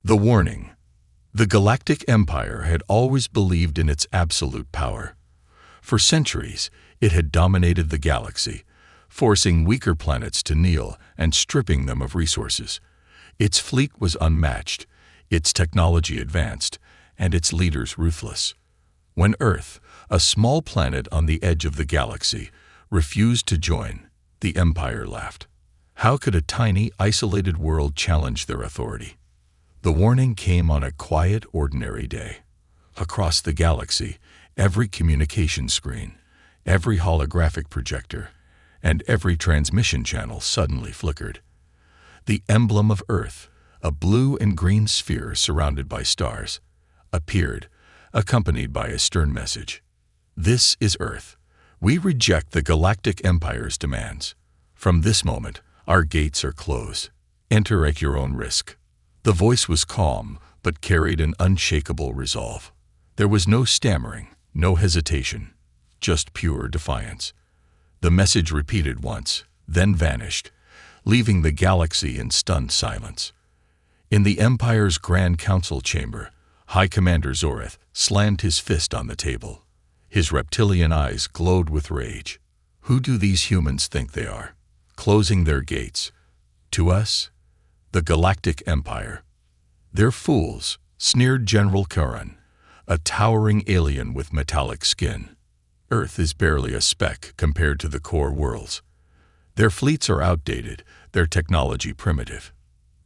The warning. The Galactic Empire had always believed in its absolute power. For centuries, it had dominated the galaxy, forcing weaker planets to kneel and stripping them of resources. Its fleet was unmatched, its technology advanced, and its leaders ruthless. When Earth, a small planet on the edge of the galaxy, refused to join, the Empire laughed. How could a tiny, isolated world challenge their authority? The warning came on a quiet, ordinary day. Across the galaxy, every communication screen, every holographic projector, and every transmission channel suddenly flickered. The emblem of Earth, a blue and green sphere surrounded by stars, appeared, accompanied by a stern message. This is Earth. We reject the Galactic Empire's demands. From this moment, our gates are closed. Enter at your own risk. The voice was calm, but carried an unshakable resolve. There was no stammering, no hesitation, just pure defiance. The message repeated once, then vanished, leaving the galaxy in stunned silence. In the Empire's Grand Council chamber, High Commander Zoreth slammed his fist on the table. His reptilian eyes glowed with rage. Who do these humans think they are? Closing their gates. To us, the Galactic Empire. They're fools, sneered General Curran, a towering alien with metallic skin. Earth is barely a speck compared to the core worlds. Their fleets are outdated, their technology primitive.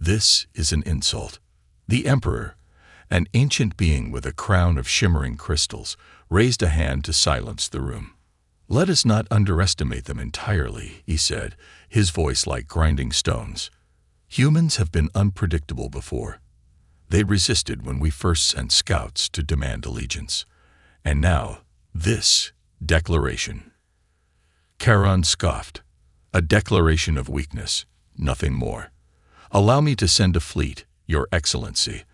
This is an insult. The Emperor, an ancient being with a crown of shimmering crystals, raised a hand to silence the room. Let us not underestimate them entirely, he said, his voice like grinding stones. Humans have been unpredictable before. They resisted when we first sent scouts to demand allegiance. And now, this declaration. Charon scoffed. A declaration of weakness, nothing more. Allow me to send a fleet, Your Excellency.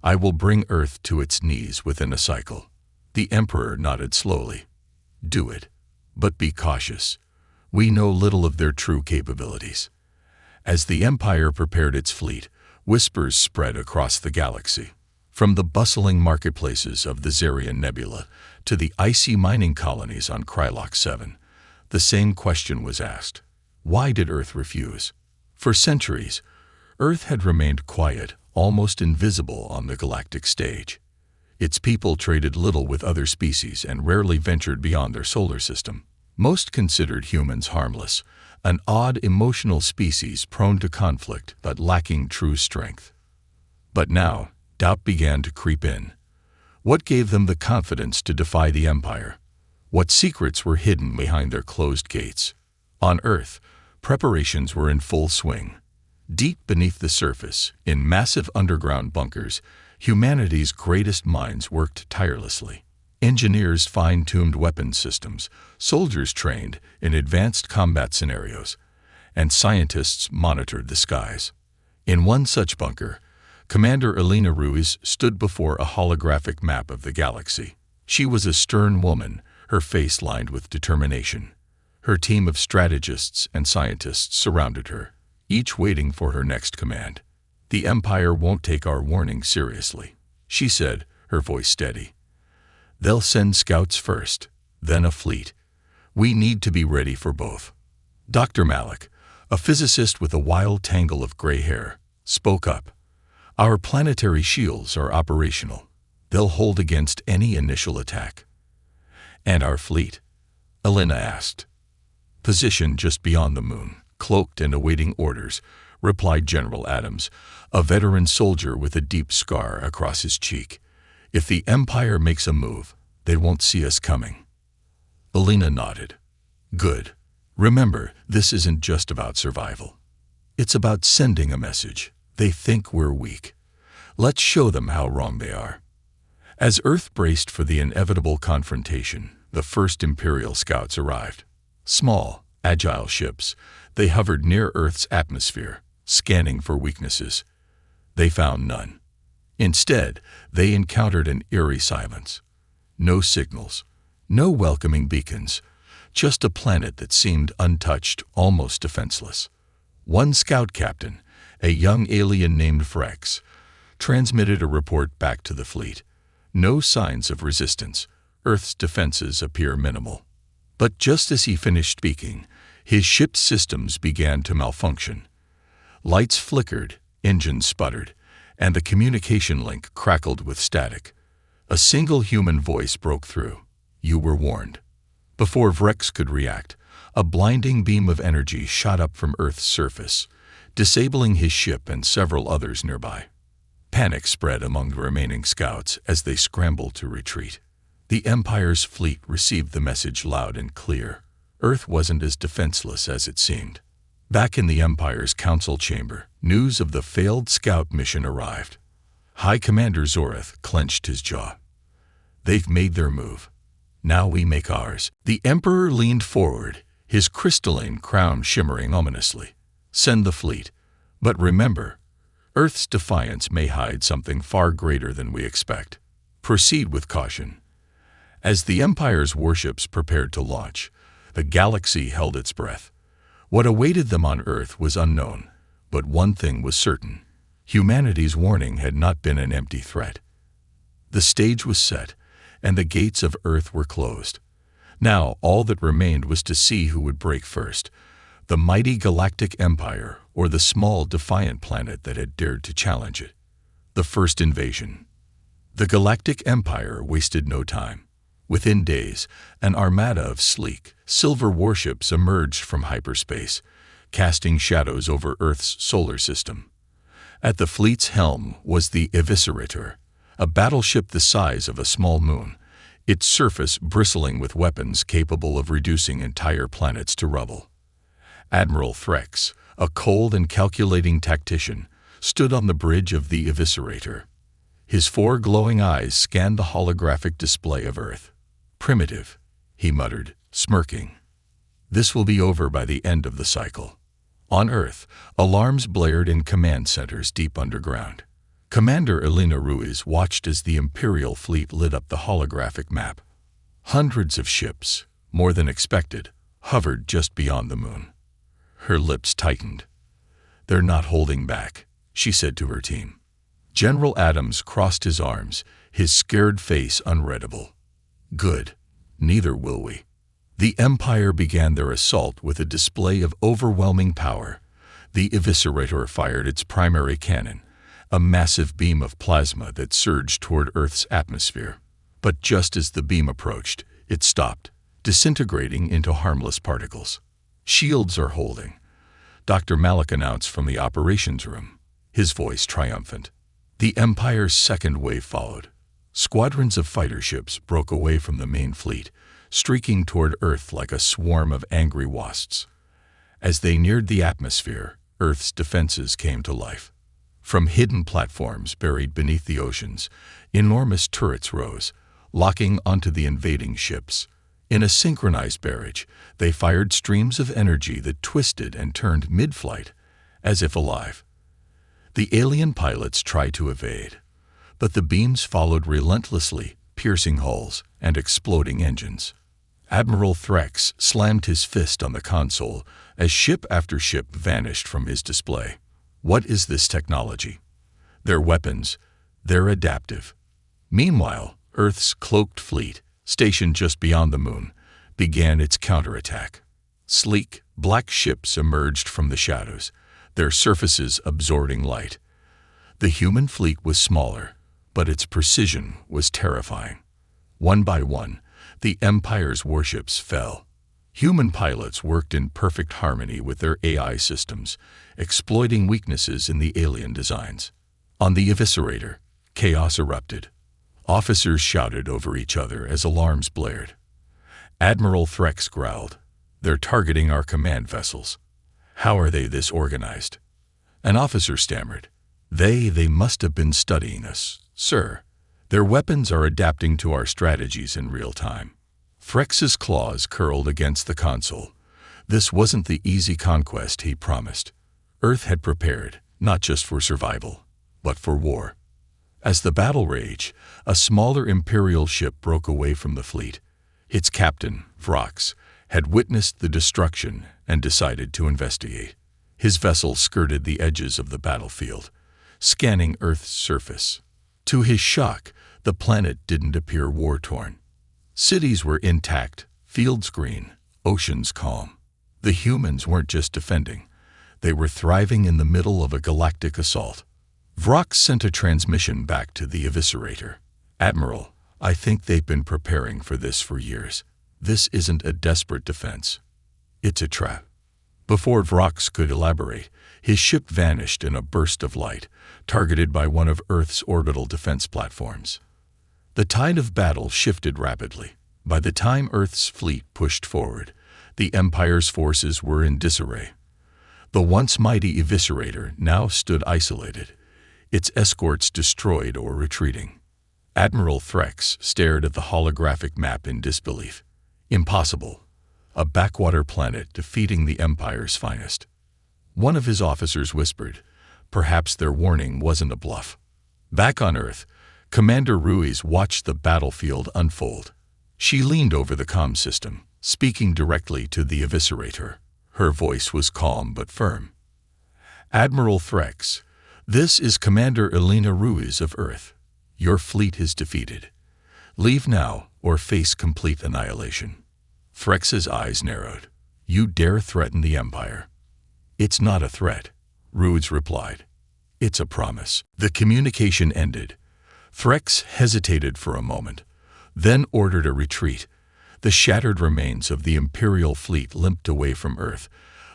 I will bring Earth to its knees within a cycle. The Emperor nodded slowly. Do it, but be cautious. We know little of their true capabilities. As the Empire prepared its fleet, whispers spread across the galaxy. From the bustling marketplaces of the Zarian Nebula to the icy mining colonies on Krylok 7, the same question was asked. Why did Earth refuse? For centuries, Earth had remained quiet, almost invisible on the galactic stage. Its people traded little with other species and rarely ventured beyond their solar system. Most considered humans harmless, an odd emotional species prone to conflict but lacking true strength. But now, doubt began to creep in. What gave them the confidence to defy the Empire? What secrets were hidden behind their closed gates? On Earth, preparations were in full swing. Deep beneath the surface, in massive underground bunkers, humanity's greatest minds worked tirelessly. Engineers fine-tuned weapons systems, soldiers trained in advanced combat scenarios, and scientists monitored the skies. In one such bunker, Commander Elena Ruiz stood before a holographic map of the galaxy. She was a stern woman, her face lined with determination. Her team of strategists and scientists surrounded her, each waiting for her next command. The Empire won't take our warning seriously, she said, her voice steady. They'll send scouts first, then a fleet. We need to be ready for both. Dr. Malik, a physicist with a wild tangle of gray hair, spoke up. Our planetary shields are operational. They'll hold against any initial attack. And our fleet? Elena asked. Positioned just beyond the moon, cloaked and awaiting orders, replied General Adams, a veteran soldier with a deep scar across his cheek. If the Empire makes a move, they won't see us coming. Elena nodded. Good. Remember, this isn't just about survival. It's about sending a message. They think we're weak. Let's show them how wrong they are. As Earth braced for the inevitable confrontation, the first Imperial scouts arrived. Small, agile ships, they hovered near Earth's atmosphere, scanning for weaknesses. They found none. Instead, they encountered an eerie silence. No signals, no welcoming beacons, just a planet that seemed untouched, almost defenseless. One scout captain, a young alien named Frex, transmitted a report back to the fleet. No signs of resistance. Earth's defenses appear minimal. But just as he finished speaking, his ship's systems began to malfunction. Lights flickered, engines sputtered, and the communication link crackled with static. A single human voice broke through. "You were warned." Before Vrex could react, a blinding beam of energy shot up from Earth's surface, disabling his ship and several others nearby. Panic spread among the remaining scouts as they scrambled to retreat. The Empire's fleet received the message loud and clear. Earth wasn't as defenseless as it seemed. Back in the Empire's council chamber, news of the failed scout mission arrived. High Commander Zoreth clenched his jaw. "They've made their move. Now we make ours." The Emperor leaned forward, his crystalline crown shimmering ominously. "Send the fleet. But remember, Earth's defiance may hide something far greater than we expect. Proceed with caution." As the Empire's warships prepared to launch, the galaxy held its breath. What awaited them on Earth was unknown, but one thing was certain. Humanity's warning had not been an empty threat. The stage was set, and the gates of Earth were closed. Now all that remained was to see who would break first, the mighty Galactic Empire or the small, defiant planet that had dared to challenge it. The first invasion. The Galactic Empire wasted no time. Within days, an armada of sleek, silver warships emerged from hyperspace, casting shadows over Earth's solar system. At the fleet's helm was the Eviscerator, a battleship the size of a small moon, its surface bristling with weapons capable of reducing entire planets to rubble. Admiral Threx, a cold and calculating tactician, stood on the bridge of the Eviscerator. His 4 glowing eyes scanned the holographic display of Earth. "Primitive," he muttered, smirking. "This will be over by the end of the cycle." On Earth, alarms blared in command centers deep underground. Commander Elena Ruiz watched as the Imperial fleet lit up the holographic map. Hundreds of ships, more than expected, hovered just beyond the moon. Her lips tightened. "They're not holding back," she said to her team. General Adams crossed his arms, his scared face unreadable. "Good. Neither will we." The Empire began their assault with a display of overwhelming power. The Eviscerator fired its primary cannon, a massive beam of plasma that surged toward Earth's atmosphere. But just as the beam approached, it stopped, disintegrating into harmless particles. "Shields are holding," Dr. Malik announced from the operations room, his voice triumphant. The Empire's second wave followed. Squadrons of fighter ships broke away from the main fleet, streaking toward Earth like a swarm of angry wasps. As they neared the atmosphere, Earth's defenses came to life. From hidden platforms buried beneath the oceans, enormous turrets rose, locking onto the invading ships. In a synchronized barrage, they fired streams of energy that twisted and turned mid-flight, as if alive. The alien pilots tried to evade, but the beams followed relentlessly, piercing hulls and exploding engines. Admiral Threx slammed his fist on the console as ship after ship vanished from his display. What is this technology? Their weapons, they're adaptive. Meanwhile, Earth's cloaked fleet, stationed just beyond the moon, began its counterattack. Sleek, black ships emerged from the shadows, their surfaces absorbing light. The human fleet was smaller, but its precision was terrifying. One by one, the Empire's warships fell. Human pilots worked in perfect harmony with their AI systems, exploiting weaknesses in the alien designs. On the Eviscerator, chaos erupted. Officers shouted over each other as alarms blared. Admiral Threx growled, "They're targeting our command vessels. How are they this organized?" An officer stammered, They must have been studying us, sir. Their weapons are adapting to our strategies in real time." Threx's claws curled against the console. This wasn't the easy conquest he promised. Earth had prepared, not just for survival, but for war. As the battle raged, a smaller Imperial ship broke away from the fleet. Its captain, Vrox, had witnessed the destruction and decided to investigate. His vessel skirted the edges of the battlefield, scanning Earth's surface. To his shock, the planet didn't appear war-torn. Cities were intact, fields green, oceans calm. The humans weren't just defending. They were thriving in the middle of a galactic assault. Vrox sent a transmission back to the Eviscerator. "Admiral, I think they've been preparing for this for years. This isn't a desperate defense. It's a trap." Before Vrox could elaborate, his ship vanished in a burst of light, targeted by one of Earth's orbital defense platforms. The tide of battle shifted rapidly. By the time Earth's fleet pushed forward, the Empire's forces were in disarray. The once mighty Eviscerator now stood isolated, its escorts destroyed or retreating. Admiral Threx stared at the holographic map in disbelief. Impossible. A backwater planet defeating the Empire's finest. One of his officers whispered, perhaps their warning wasn't a bluff. Back on Earth, Commander Ruiz watched the battlefield unfold. She leaned over the comm system, speaking directly to the Eviscerator. Her voice was calm but firm. "Admiral Threx, this is Commander Elena Ruiz of Earth. Your fleet is defeated. Leave now or face complete annihilation." Threx's eyes narrowed. "You dare threaten the Empire?" "It's not a threat," Ruiz replied. "It's a promise." The communication ended. Threx hesitated for a moment, then ordered a retreat. The shattered remains of the Imperial fleet limped away from Earth,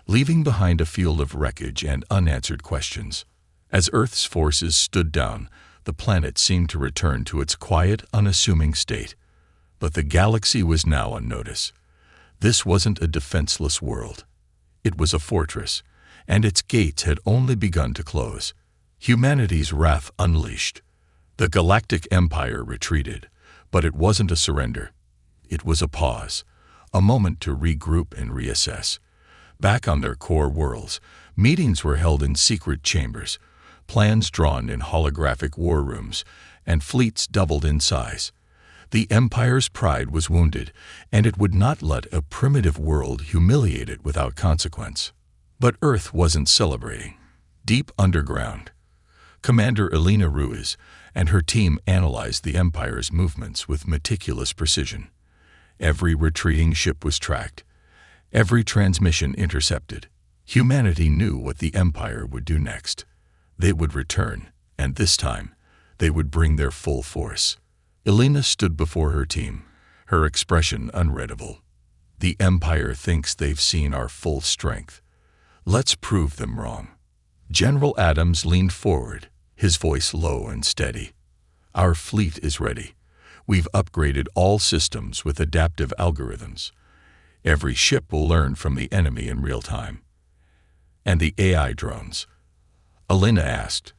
leaving behind a field of wreckage and unanswered questions. As Earth's forces stood down, the planet seemed to return to its quiet, unassuming state. But the galaxy was now on notice. This wasn't a defenseless world. It was a fortress, and its gates had only begun to close. Humanity's wrath unleashed. The Galactic Empire retreated, but it wasn't a surrender. It was a pause, a moment to regroup and reassess. Back on their core worlds, meetings were held in secret chambers, plans drawn in holographic war rooms, and fleets doubled in size. The Empire's pride was wounded, and it would not let a primitive world humiliate it without consequence. But Earth wasn't celebrating. Deep underground, Commander Elena Ruiz and her team analyzed the Empire's movements with meticulous precision. Every retreating ship was tracked, every transmission intercepted. Humanity knew what the Empire would do next. They would return, and this time, they would bring their full force. Elena stood before her team, her expression unreadable. "The Empire thinks they've seen our full strength. Let's prove them wrong." General Adams leaned forward, his voice low and steady. "Our fleet is ready. We've upgraded all systems with adaptive algorithms. Every ship will learn from the enemy in real time." "And the AI drones?" Elena asked,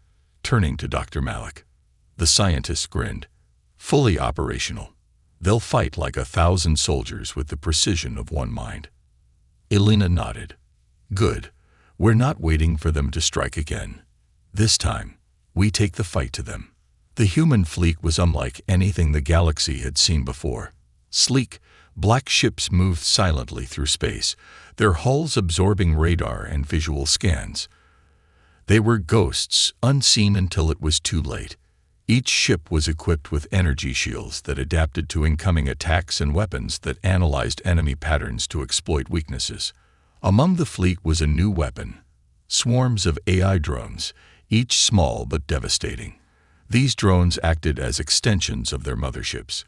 turning to Dr. Malik. The scientist grinned. "Fully operational. They'll fight like 1,000 soldiers with the precision of one mind." Elena nodded. "Good. We're not waiting for them to strike again. This time, we take the fight to them." The human fleet was unlike anything the galaxy had seen before. Sleek, black ships moved silently through space, their hulls absorbing radar and visual scans. They were ghosts, unseen until it was too late. Each ship was equipped with energy shields that adapted to incoming attacks and weapons that analyzed enemy patterns to exploit weaknesses. Among the fleet was a new weapon, swarms of AI drones, each small but devastating. These drones acted as extensions of their motherships,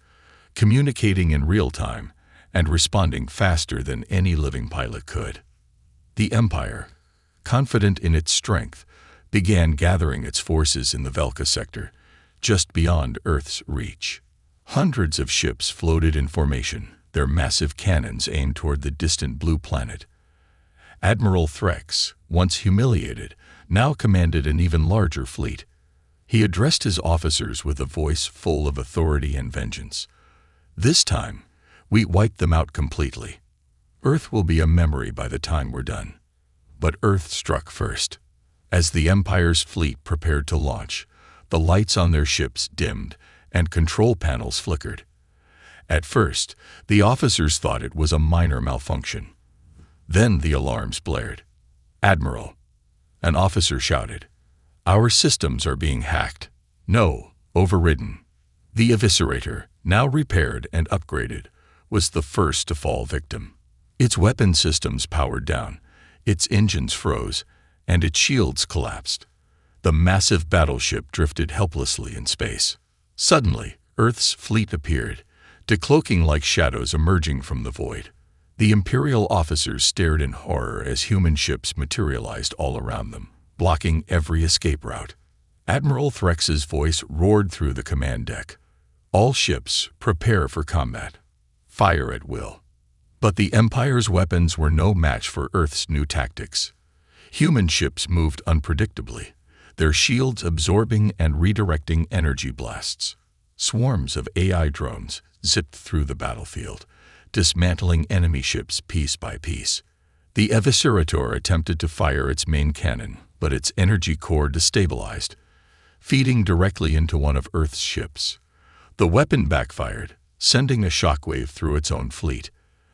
communicating in real time and responding faster than any living pilot could. The Empire, confident in its strength, began gathering its forces in the Velka sector, just beyond Earth's reach. Hundreds of ships floated in formation, their massive cannons aimed toward the distant blue planet. Admiral Threx, once humiliated, now commanded an even larger fleet. He addressed his officers with a voice full of authority and vengeance. "This time, we wipe them out completely. Earth will be a memory by the time we're done." But Earth struck first. As the Empire's fleet prepared to launch, the lights on their ships dimmed and control panels flickered. At first, the officers thought it was a minor malfunction. Then the alarms blared. "Admiral!" An officer shouted. Our systems are being hacked. No, overridden. The Eviscerator, now repaired and upgraded, was the first to fall victim. Its weapon systems powered down, its engines froze, and its shields collapsed. The massive battleship drifted helplessly in space. Suddenly, Earth's fleet appeared, decloaking like shadows emerging from the void. The Imperial officers stared in horror as human ships materialized all around them, blocking every escape route. Admiral Threx's voice roared through the command deck. All ships, prepare for combat. Fire at will. But the Empire's weapons were no match for Earth's new tactics. Human ships moved unpredictably, their shields absorbing and redirecting energy blasts. Swarms of AI drones zipped through the battlefield, dismantling enemy ships piece by piece. The Eviscerator attempted to fire its main cannon, but its energy core destabilized, feeding directly into one of Earth's ships. The weapon backfired, sending a shockwave through its own fleet.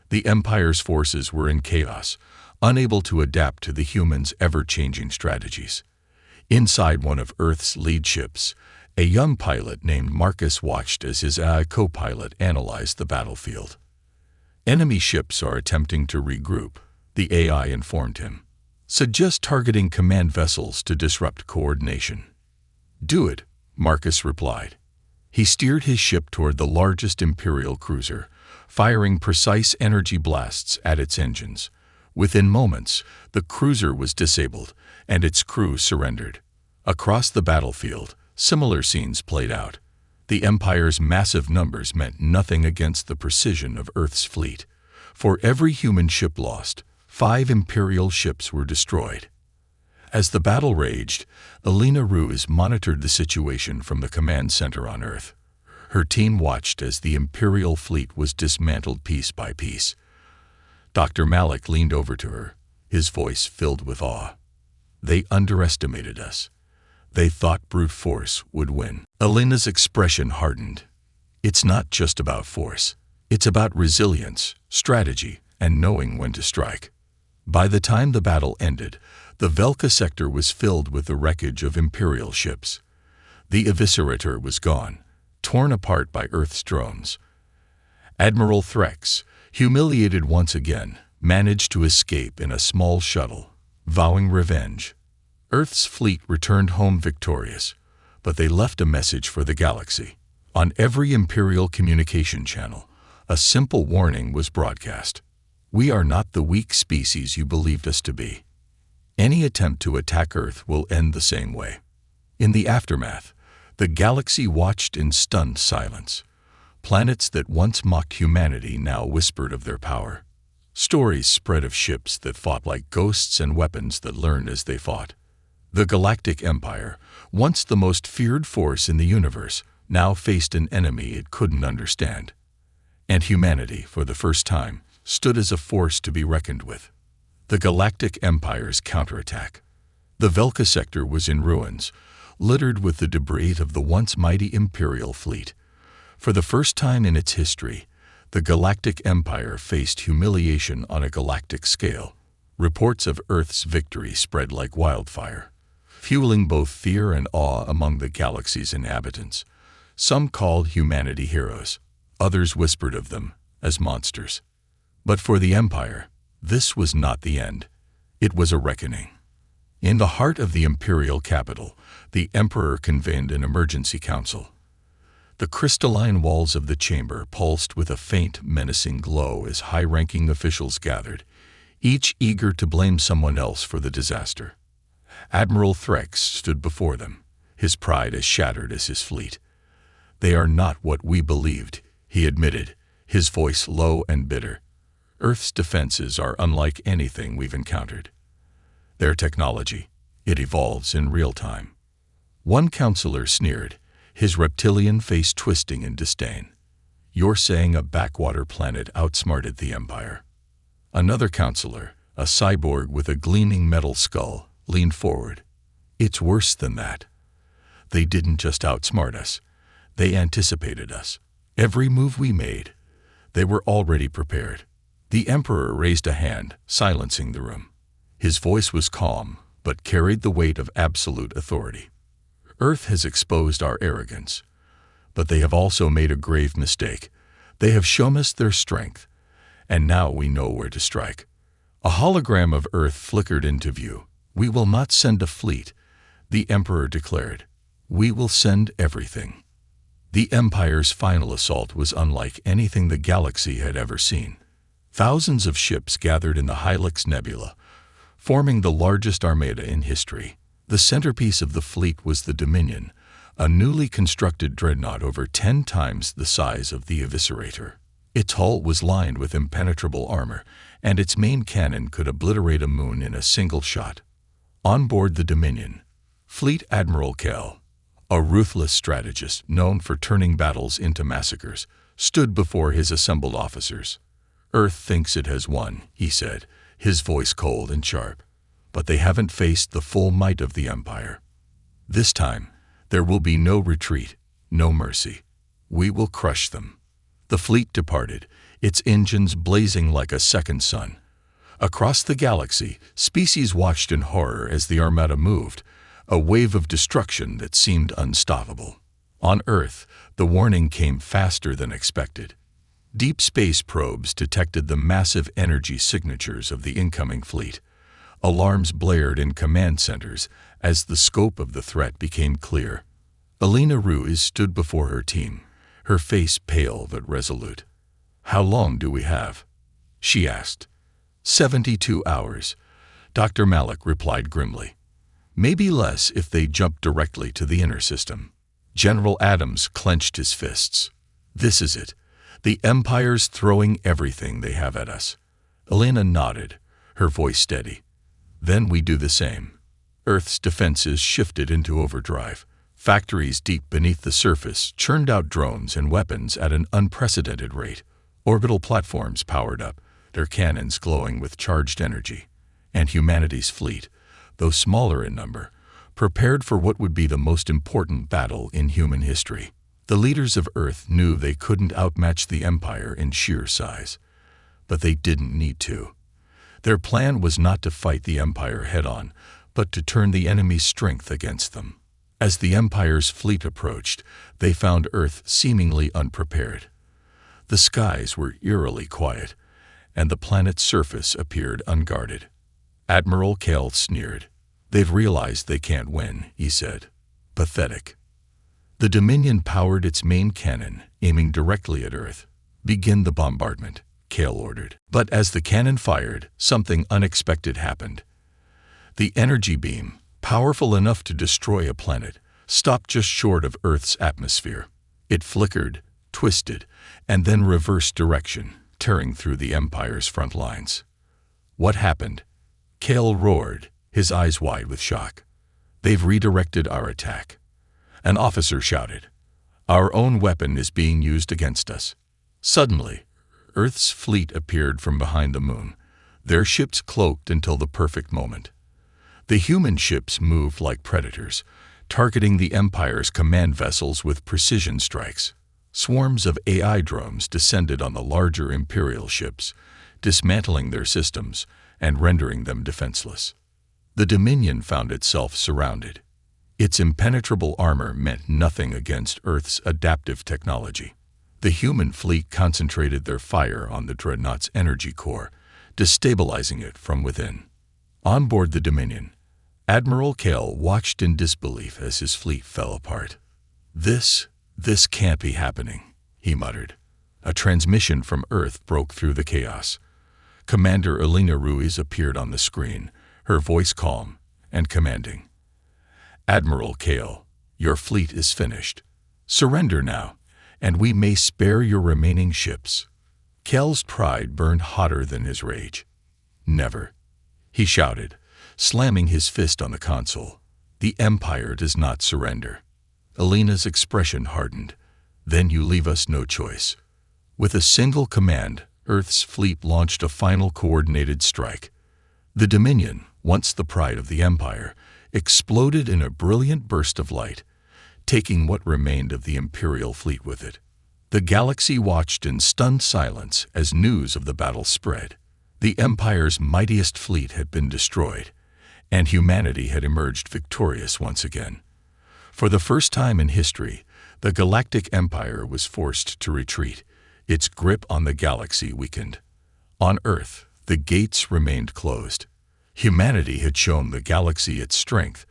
The Empire's forces were in chaos, unable to adapt to the humans' ever-changing strategies. Inside one of Earth's lead ships, a young pilot named Marcus watched as his AI co-pilot analyzed the battlefield. Enemy ships are attempting to regroup, the AI informed him. Suggest targeting command vessels to disrupt coordination. Do it, Marcus replied. He steered his ship toward the largest Imperial cruiser, firing precise energy blasts at its engines. Within moments, the cruiser was disabled, and its crew surrendered. Across the battlefield, similar scenes played out. The Empire's massive numbers meant nothing against the precision of Earth's fleet. For every human ship lost, 5 Imperial ships were destroyed. As the battle raged, Elena Ruse monitored the situation from the command center on Earth. Her team watched as the Imperial fleet was dismantled piece by piece. Dr. Malik leaned over to her, his voice filled with awe. They underestimated us. They thought brute force would win. Elena's expression hardened. It's not just about force. It's about resilience, strategy, and knowing when to strike. By the time the battle ended, the Velka sector was filled with the wreckage of Imperial ships. The Eviscerator was gone, torn apart by Earth's drones. Admiral Threx, humiliated once again, managed to escape in a small shuttle, vowing revenge. Earth's fleet returned home victorious, but they left a message for the galaxy. On every Imperial communication channel, a simple warning was broadcast. We are not the weak species you believed us to be. Any attempt to attack Earth will end the same way. In the aftermath, the galaxy watched in stunned silence. Planets that once mocked humanity now whispered of their power. Stories spread of ships that fought like ghosts and weapons that learned as they fought. The Galactic Empire, once the most feared force in the universe, now faced an enemy it couldn't understand. And humanity, for the first time, stood as a force to be reckoned with. The Galactic Empire's counterattack. The Velka sector was in ruins, littered with the debris of the once mighty Imperial fleet. For the first time in its history, the Galactic Empire faced humiliation on a galactic scale. Reports of Earth's victory spread like wildfire, fueling both fear and awe among the galaxy's inhabitants. Some called humanity heroes, others whispered of them as monsters. But for the Empire, this was not the end. It was a reckoning. In the heart of the Imperial capital, the Emperor convened an emergency council. The crystalline walls of the chamber pulsed with a faint, menacing glow as high-ranking officials gathered, each eager to blame someone else for the disaster. Admiral Threx stood before them, his pride as shattered as his fleet. They are not what we believed, he admitted, his voice low and bitter. Earth's defenses are unlike anything we've encountered. Their technology, it evolves in real time. One counselor sneered, his reptilian face twisting in disdain. You're saying a backwater planet outsmarted the Empire. Another counselor, a cyborg with a gleaming metal skull, leaned forward. It's worse than that. They didn't just outsmart us. They anticipated us. Every move we made, they were already prepared. The Emperor raised a hand, silencing the room. His voice was calm, but carried the weight of absolute authority. Earth has exposed our arrogance, but they have also made a grave mistake. They have shown us their strength, and now we know where to strike. A hologram of Earth flickered into view. "We will not send a fleet," the Emperor declared. "We will send everything." The Empire's final assault was unlike anything the galaxy had ever seen. Thousands of ships gathered in the Helix Nebula, forming the largest armada in history. The centerpiece of the fleet was the Dominion, a newly constructed dreadnought over 10 times the size of the Eviscerator. Its hull was lined with impenetrable armor, and its main cannon could obliterate a moon in a single shot. On board the Dominion, Fleet Admiral Kell, a ruthless strategist known for turning battles into massacres, stood before his assembled officers. "Earth thinks it has won," he said, his voice cold and sharp. "But they haven't faced the full might of the Empire. This time, there will be no retreat, no mercy. We will crush them." The fleet departed, its engines blazing like a second sun. Across the galaxy, species watched in horror as the armada moved, a wave of destruction that seemed unstoppable. On Earth, the warning came faster than expected. Deep space probes detected the massive energy signatures of the incoming fleet. Alarms blared in command centers as the scope of the threat became clear. Alina Ruiz stood before her team, her face pale but resolute. "How long do we have?" she asked. 72 hours, Dr. Malik replied grimly. "Maybe less if they jump directly to the inner system." General Adams clenched his fists. "This is it. The Empire's throwing everything they have at us." Elena nodded, her voice steady. "Then we do the same." Earth's defenses shifted into overdrive. Factories deep beneath the surface churned out drones and weapons at an unprecedented rate. Orbital platforms powered up, their cannons glowing with charged energy. And humanity's fleet, though smaller in number, prepared for what would be the most important battle in human history. The leaders of Earth knew they couldn't outmatch the Empire in sheer size, but they didn't need to. Their plan was not to fight the Empire head-on, but to turn the enemy's strength against them. As the Empire's fleet approached, they found Earth seemingly unprepared. The skies were eerily quiet, and the planet's surface appeared unguarded. Admiral Kell sneered. "They've realized they can't win," he said. "Pathetic." The Dominion powered its main cannon, aiming directly at Earth. "Begin the bombardment," Kell ordered. But as the cannon fired, something unexpected happened. The energy beam, powerful enough to destroy a planet, stopped just short of Earth's atmosphere. It flickered, twisted, and then reversed direction, tearing through the Empire's front lines. "What happened?" Kell roared, his eyes wide with shock. "They've redirected our attack." An officer shouted. "Our own weapon is being used against us." Suddenly, Earth's fleet appeared from behind the moon, their ships cloaked until the perfect moment. The human ships moved like predators, targeting the Empire's command vessels with precision strikes. Swarms of AI drones descended on the larger Imperial ships, dismantling their systems and rendering them defenseless. The Dominion found itself surrounded. Its impenetrable armor meant nothing against Earth's adaptive technology. The human fleet concentrated their fire on the dreadnought's energy core, destabilizing it from within. On board the Dominion, Admiral Kell watched in disbelief as his fleet fell apart. This can't be happening," he muttered. A transmission from Earth broke through the chaos. Commander Alina Ruiz appeared on the screen, her voice calm and commanding. "Admiral Kell, your fleet is finished. Surrender now, and we may spare your remaining ships." Kell's pride burned hotter than his rage. "Never," he shouted, slamming his fist on the console. "The Empire does not surrender." Alina's expression hardened. "Then you leave us no choice." With a single command, Earth's fleet launched a final coordinated strike. The Dominion, once the pride of the Empire, exploded in a brilliant burst of light, taking what remained of the Imperial fleet with it. The galaxy watched in stunned silence as news of the battle spread. The Empire's mightiest fleet had been destroyed, and humanity had emerged victorious once again. For the first time in history, the Galactic Empire was forced to retreat. Its grip on the galaxy weakened. On Earth, the gates remained closed. Humanity had shown the galaxy its strength,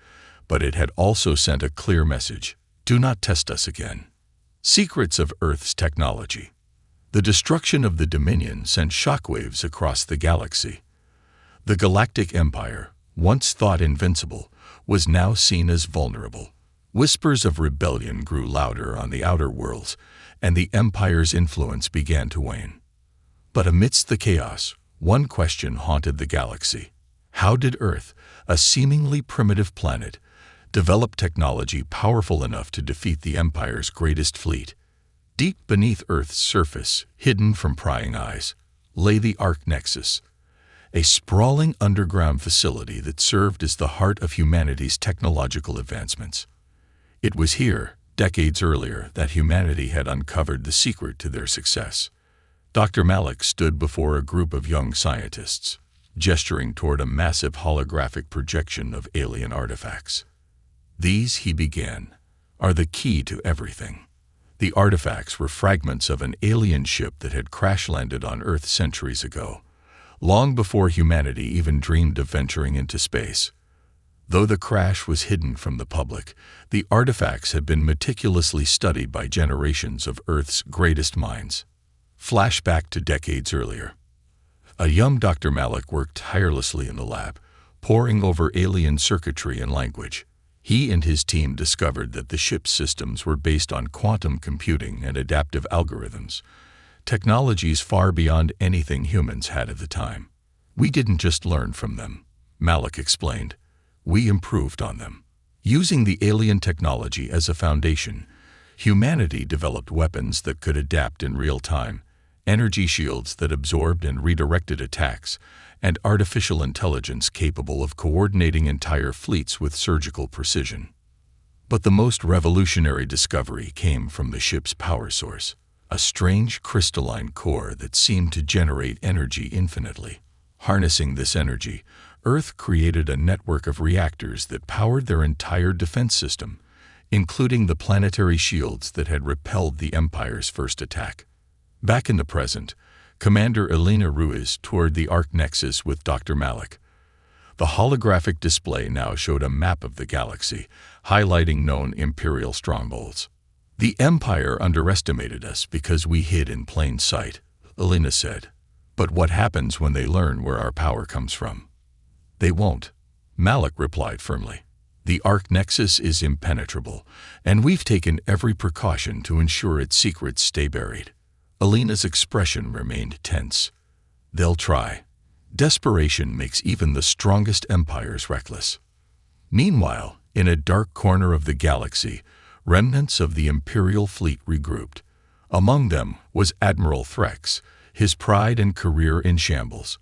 but it had also sent a clear message: do not test us again. Secrets of Earth's technology. The destruction of the Dominion sent shockwaves across the galaxy. The Galactic Empire, once thought invincible, was now seen as vulnerable. Whispers of rebellion grew louder on the outer worlds, and the Empire's influence began to wane. But amidst the chaos, one question haunted the galaxy. How did Earth, a seemingly primitive planet, develop technology powerful enough to defeat the Empire's greatest fleet? Deep beneath Earth's surface, hidden from prying eyes, lay the Arc Nexus, a sprawling underground facility that served as the heart of humanity's technological advancements. It was here, decades earlier, that humanity had uncovered the secret to their success. Dr. Malik stood before a group of young scientists, gesturing toward a massive holographic projection of alien artifacts. These, he began, are the key to everything. The artifacts were fragments of an alien ship that had crash-landed on Earth centuries ago, long before humanity even dreamed of venturing into space. Though the crash was hidden from the public, the artifacts had been meticulously studied by generations of Earth's greatest minds. Flashback to decades earlier. A young Dr. Malik worked tirelessly in the lab, poring over alien circuitry and language. He and his team discovered that the ship's systems were based on quantum computing and adaptive algorithms, technologies far beyond anything humans had at the time. We didn't just learn from them, Malik explained. We improved on them. Using the alien technology as a foundation, humanity developed weapons that could adapt in real time, energy shields that absorbed and redirected attacks, and artificial intelligence capable of coordinating entire fleets with surgical precision. But the most revolutionary discovery came from the ship's power source, a strange crystalline core that seemed to generate energy infinitely. Harnessing this energy, Earth created a network of reactors that powered their entire defense system, including the planetary shields that had repelled the Empire's first attack. Back in the present, Commander Elena Ruiz toured the Arc Nexus with Dr. Malik. The holographic display now showed a map of the galaxy, highlighting known Imperial strongholds. The Empire underestimated us because we hid in plain sight, Elena said. But what happens when they learn where our power comes from? They won't, Malik replied firmly. The Arc Nexus is impenetrable, and we've taken every precaution to ensure its secrets stay buried. Elena's expression remained tense. They'll try. Desperation makes even the strongest empires reckless. Meanwhile, in a dark corner of the galaxy, remnants of the Imperial fleet regrouped. Among them was Admiral Threx, his pride and career in shambles.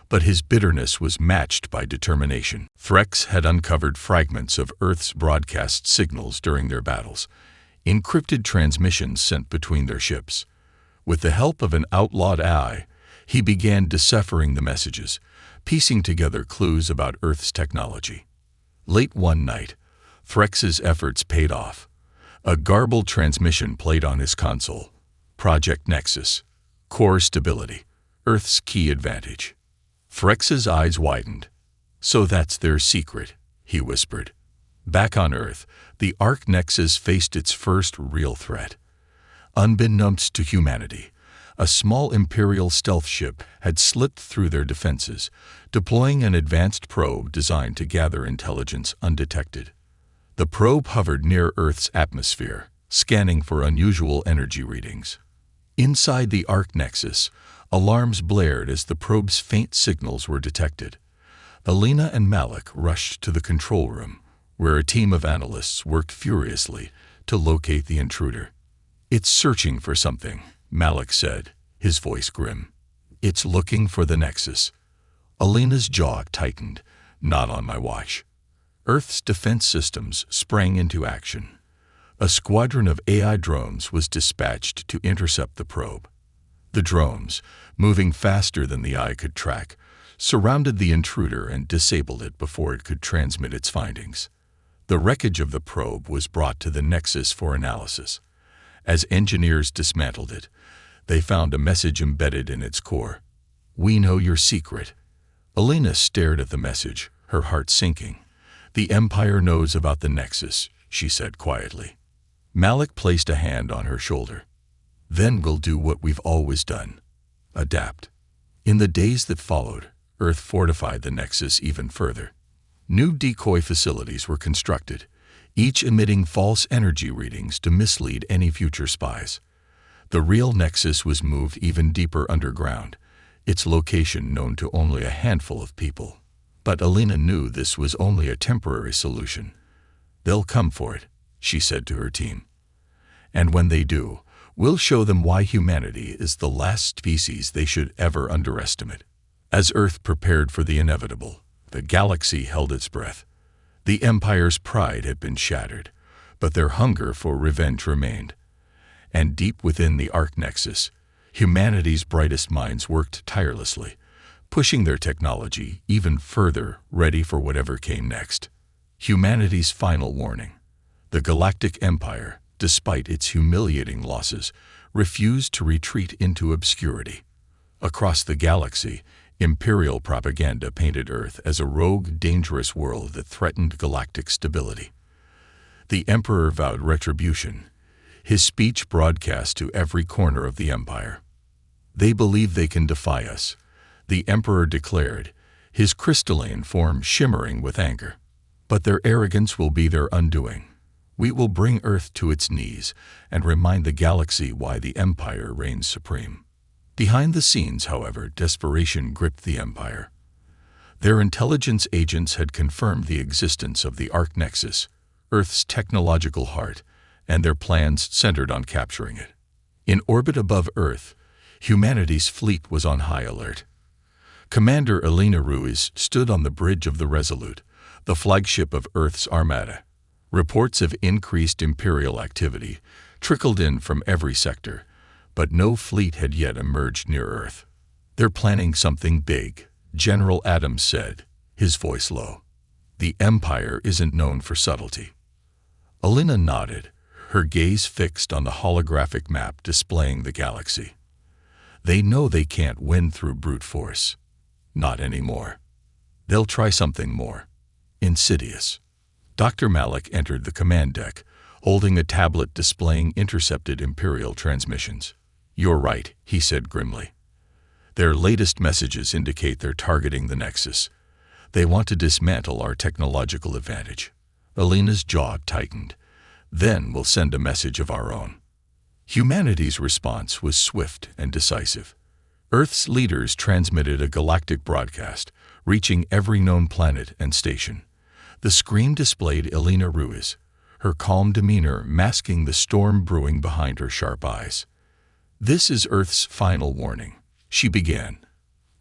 But his bitterness was matched by determination. Threx had uncovered fragments of Earth's broadcast signals during their battles, encrypted transmissions sent between their ships. With the help of an outlawed AI, he began deciphering the messages, piecing together clues about Earth's technology. Late one night, Threx's efforts paid off. A garbled transmission played on his console. Project Nexus. Core stability. Earth's key advantage. Threx's eyes widened. So that's their secret, he whispered. Back on Earth, the Arc Nexus faced its first real threat. Unbeknownst to humanity, a small Imperial stealth ship had slipped through their defenses, deploying an advanced probe designed to gather intelligence undetected. The probe hovered near Earth's atmosphere, scanning for unusual energy readings. Inside the Arc Nexus, alarms blared as the probe's faint signals were detected. Elena and Malik rushed to the control room, where a team of analysts worked furiously to locate the intruder. It's searching for something, Malik said, his voice grim. It's looking for the Nexus. Elena's jaw tightened. Not on my watch. Earth's defense systems sprang into action. A squadron of AI drones was dispatched to intercept the probe. The drones, moving faster than the eye could track, surrounded the intruder and disabled it before it could transmit its findings. The wreckage of the probe was brought to the Nexus for analysis. As engineers dismantled it, they found a message embedded in its core. "We know your secret." Elena stared at the message, her heart sinking. "The Empire knows about the Nexus," she said quietly. Malik placed a hand on her shoulder. "Then we'll do what we've always done. Adapt." In the days that followed, Earth fortified the Nexus even further. New decoy facilities were constructed, each emitting false energy readings to mislead any future spies. The real Nexus was moved even deeper underground, its location known to only a handful of people. But Elena knew this was only a temporary solution. "They'll come for it," she said to her team. "And when they do, we'll show them why humanity is the last species they should ever underestimate." As Earth prepared for the inevitable, the galaxy held its breath. The Empire's pride had been shattered, but their hunger for revenge remained. And deep within the Arc Nexus, humanity's brightest minds worked tirelessly, pushing their technology even further, ready for whatever came next. Humanity's final warning. The Galactic Empire, despite its humiliating losses, refused to retreat into obscurity. Across the galaxy, Imperial propaganda painted Earth as a rogue, dangerous world that threatened galactic stability. The Emperor vowed retribution, his speech broadcast to every corner of the Empire. "They believe they can defy us," the Emperor declared, his crystalline form shimmering with anger. "But their arrogance will be their undoing. We will bring Earth to its knees and remind the galaxy why the Empire reigns supreme." Behind the scenes, however, desperation gripped the Empire. Their intelligence agents had confirmed the existence of the Arc Nexus, Earth's technological heart, and their plans centered on capturing it. In orbit above Earth, humanity's fleet was on high alert. Commander Elena Ruiz stood on the bridge of the Resolute, the flagship of Earth's armada. Reports of increased Imperial activity trickled in from every sector, but no fleet had yet emerged near Earth. "They're planning something big," General Adams said, his voice low. "The Empire isn't known for subtlety." Elena nodded, her gaze fixed on the holographic map displaying the galaxy. "They know they can't win through brute force. Not anymore. They'll try something more insidious." Dr. Malik entered the command deck, holding a tablet displaying intercepted Imperial transmissions. "You're right," he said grimly. "Their latest messages indicate they're targeting the Nexus. They want to dismantle our technological advantage." Elena's jaw tightened. "Then we'll send a message of our own." Humanity's response was swift and decisive. Earth's leaders transmitted a galactic broadcast, reaching every known planet and station. The screen displayed Elena Ruiz, her calm demeanor masking the storm brewing behind her sharp eyes. "This is Earth's final warning," she began.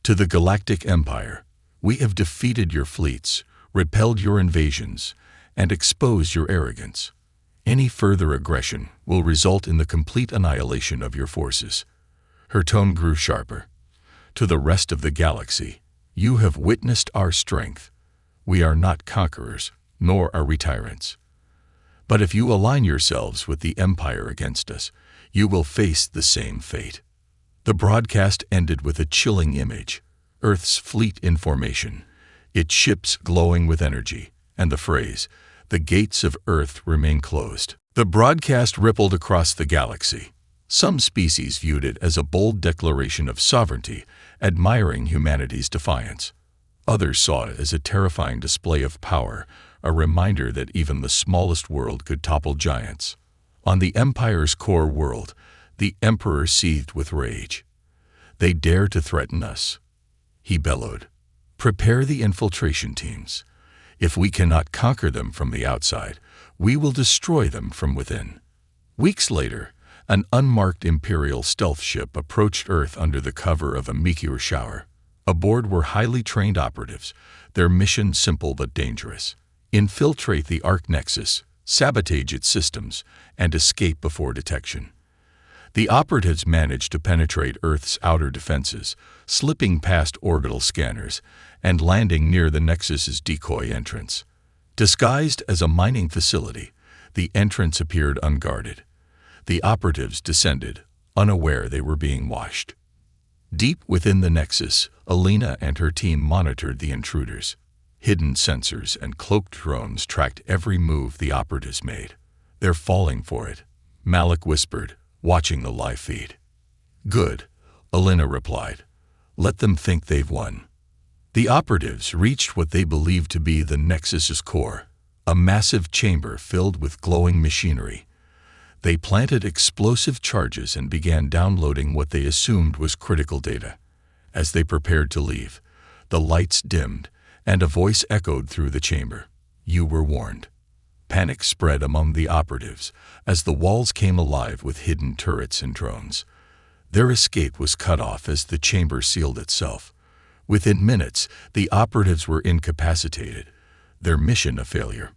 "To the Galactic Empire, we have defeated your fleets, repelled your invasions, and exposed your arrogance. Any further aggression will result in the complete annihilation of your forces." Her tone grew sharper. "To the rest of the galaxy, you have witnessed our strength. We are not conquerors, nor are we tyrants. But if you align yourselves with the Empire against us, you will face the same fate." The broadcast ended with a chilling image: Earth's fleet in formation, its ships glowing with energy, and the phrase, "The gates of Earth remain closed." The broadcast rippled across the galaxy. Some species viewed it as a bold declaration of sovereignty, admiring humanity's defiance. Others saw it as a terrifying display of power, a reminder that even the smallest world could topple giants. On the Empire's core world, the Emperor seethed with rage. "They dare to threaten us," he bellowed. "Prepare the infiltration teams. If we cannot conquer them from the outside, we will destroy them from within." Weeks later, an unmarked Imperial stealth ship approached Earth under the cover of a meteor shower. Aboard were highly trained operatives, their mission simple but dangerous: infiltrate the Arc Nexus, sabotage its systems, and escape before detection. The operatives managed to penetrate Earth's outer defenses, slipping past orbital scanners and landing near the Nexus's decoy entrance. Disguised as a mining facility, the entrance appeared unguarded. The operatives descended, unaware they were being watched. Deep within the Nexus, Alina and her team monitored the intruders. Hidden sensors and cloaked drones tracked every move the operatives made. "They're falling for it," Malik whispered, watching the live feed. "Good," Alina replied. "Let them think they've won." The operatives reached what they believed to be the Nexus's core, a massive chamber filled with glowing machinery. They planted explosive charges and began downloading what they assumed was critical data. As they prepared to leave, the lights dimmed and a voice echoed through the chamber. "You were warned." Panic spread among the operatives as the walls came alive with hidden turrets and drones. Their escape was cut off as the chamber sealed itself. Within minutes, the operatives were incapacitated, their mission a failure.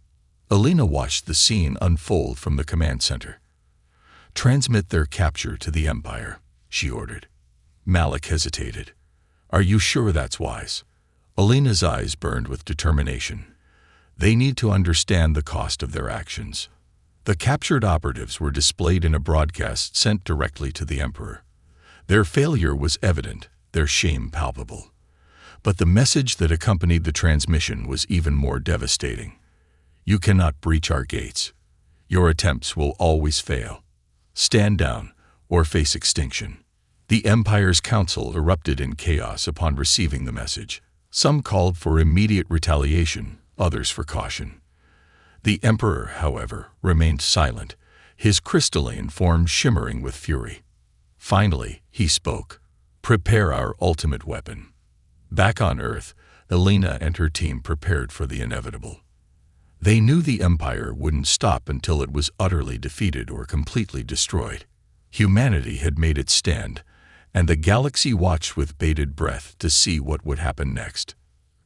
Alina watched the scene unfold from the command center. "Transmit their capture to the Empire," she ordered. Malik hesitated. "Are you sure that's wise?" Alina's eyes burned with determination. They need to understand the cost of their actions. The captured operatives were displayed in a broadcast sent directly to the Emperor. Their failure was evident, their shame palpable. But the message that accompanied the transmission was even more devastating. "You cannot breach our gates. Your attempts will always fail. Stand down or face extinction." The Empire's council erupted in chaos upon receiving the message. Some called for immediate retaliation, others for caution. The Emperor, however, remained silent, his crystalline form shimmering with fury. Finally, he spoke. "Prepare our ultimate weapon." Back on Earth, Alina and her team prepared for the inevitable. They knew the Empire wouldn't stop until it was utterly defeated or completely destroyed. Humanity had made its stand, and the galaxy watched with bated breath to see what would happen next.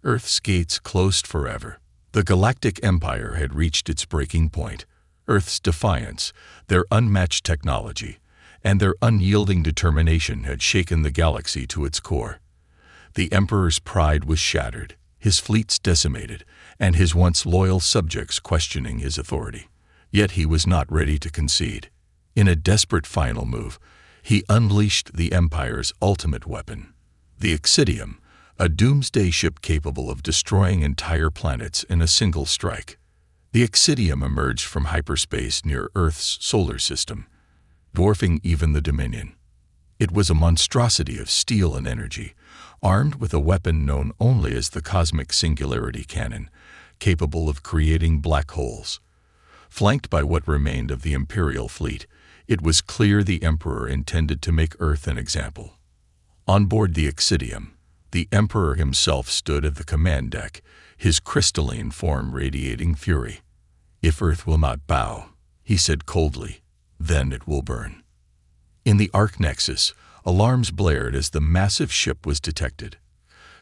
Earth's gates closed forever. The Galactic Empire had reached its breaking point. Earth's defiance, their unmatched technology, and their unyielding determination had shaken the galaxy to its core. The Emperor's pride was shattered, his fleets decimated, and his once loyal subjects questioning his authority. Yet he was not ready to concede. In a desperate final move, he unleashed the Empire's ultimate weapon, the Excidium, a doomsday ship capable of destroying entire planets in a single strike. The Excidium emerged from hyperspace near Earth's solar system, dwarfing even the Dominion. It was a monstrosity of steel and energy, armed with a weapon known only as the Cosmic Singularity Cannon, capable of creating black holes. Flanked by what remained of the Imperial fleet, it was clear the Emperor intended to make Earth an example. On board the Excidium, the Emperor himself stood at the command deck, his crystalline form radiating fury. "If Earth will not bow," he said coldly, "then it will burn." In the Arc Nexus, alarms blared as the massive ship was detected.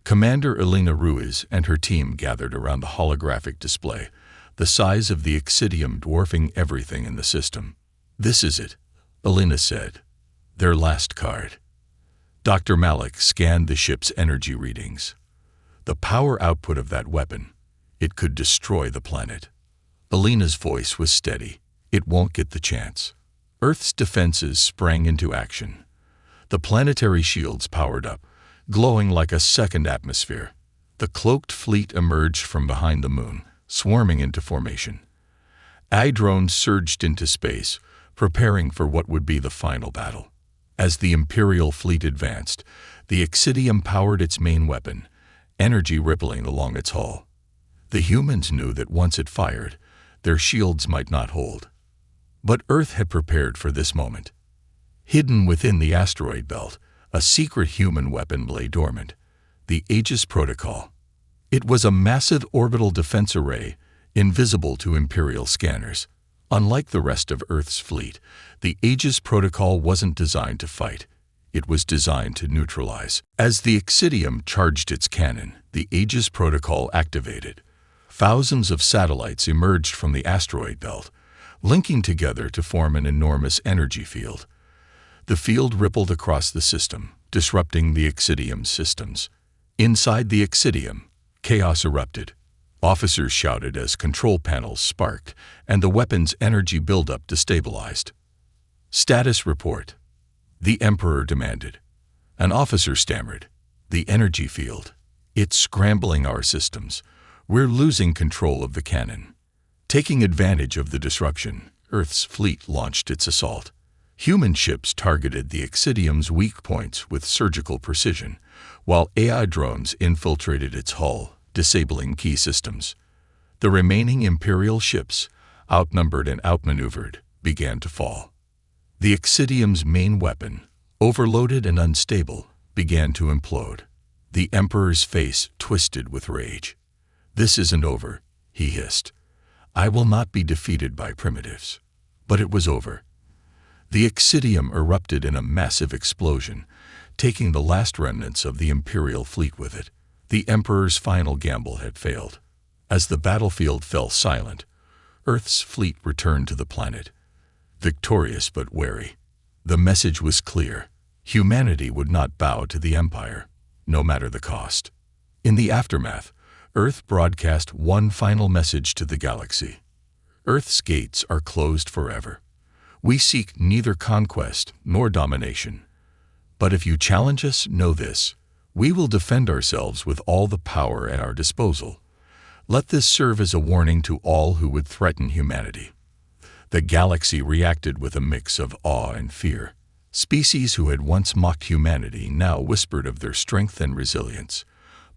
Commander Alina Ruiz and her team gathered around the holographic display, the size of the Excidium dwarfing everything in the system. "This is it," Alina said. "Their last card." Dr. Malik scanned the ship's energy readings. The power output of that weapon, it could destroy the planet. Alina's voice was steady. "It won't get the chance." Earth's defenses sprang into action. The planetary shields powered up, glowing like a second atmosphere. The cloaked fleet emerged from behind the moon, swarming into formation. I-drones surged into space, preparing for what would be the final battle. As the Imperial fleet advanced, the Excidium powered its main weapon, energy rippling along its hull. The humans knew that once it fired, their shields might not hold. But Earth had prepared for this moment. Hidden within the asteroid belt, a secret human weapon lay dormant, the Aegis Protocol. It was a massive orbital defense array, invisible to Imperial scanners. Unlike the rest of Earth's fleet, the Aegis Protocol wasn't designed to fight. It was designed to neutralize. As the Excidium charged its cannon, the Aegis Protocol activated. Thousands of satellites emerged from the asteroid belt, linking together to form an enormous energy field. The field rippled across the system, disrupting the Excidium's systems. Inside the Excidium, chaos erupted. Officers shouted as control panels sparked, and the weapon's energy buildup destabilized. "Status report," the Emperor demanded. An officer stammered. "The energy field. It's scrambling our systems. We're losing control of the cannon." Taking advantage of the disruption, Earth's fleet launched its assault. Human ships targeted the Excidium's weak points with surgical precision, while AI drones infiltrated its hull, disabling key systems. The remaining Imperial ships, outnumbered and outmaneuvered, began to fall. The Excidium's main weapon, overloaded and unstable, began to implode. The Emperor's face twisted with rage. "This isn't over," he hissed. "I will not be defeated by primitives." But it was over. The Excidium erupted in a massive explosion, taking the last remnants of the Imperial fleet with it. The Emperor's final gamble had failed. As the battlefield fell silent, Earth's fleet returned to the planet, victorious but wary. The message was clear. Humanity would not bow to the Empire, no matter the cost. In the aftermath, Earth broadcast one final message to the galaxy. Earth's gates are closed forever. We seek neither conquest nor domination. But if you challenge us, know this: we will defend ourselves with all the power at our disposal. Let this serve as a warning to all who would threaten humanity. The galaxy reacted with a mix of awe and fear. Species who had once mocked humanity now whispered of their strength and resilience.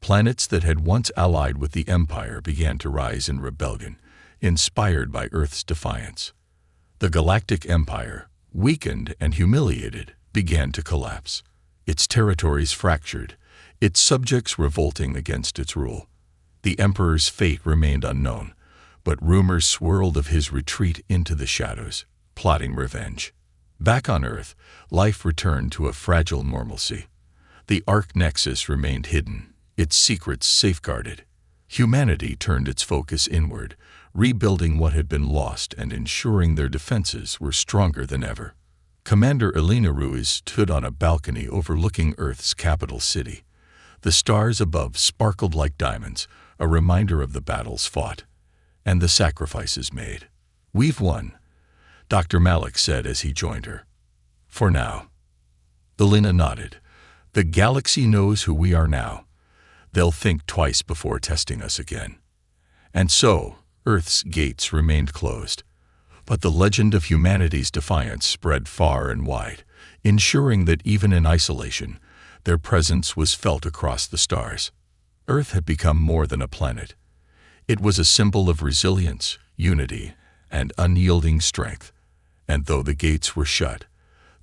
Planets that had once allied with the Empire began to rise in rebellion, inspired by Earth's defiance. The Galactic Empire, weakened and humiliated, began to collapse. Its territories fractured, its subjects revolting against its rule. The Emperor's fate remained unknown, but rumors swirled of his retreat into the shadows, plotting revenge. Back on Earth, life returned to a fragile normalcy. The Arc Nexus remained hidden, its secrets safeguarded. Humanity turned its focus inward, rebuilding what had been lost and ensuring their defenses were stronger than ever. Commander Elena Ruiz stood on a balcony overlooking Earth's capital city. The stars above sparkled like diamonds, a reminder of the battles fought and the sacrifices made. "We've won," Dr. Malik said as he joined her. "For now." Elena nodded. "The galaxy knows who we are now. They'll think twice before testing us again." And so, Earth's gates remained closed. But the legend of humanity's defiance spread far and wide, ensuring that even in isolation, their presence was felt across the stars. Earth had become more than a planet. It was a symbol of resilience, unity, and unyielding strength. And though the gates were shut,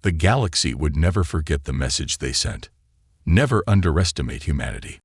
the galaxy would never forget the message they sent. Never underestimate humanity.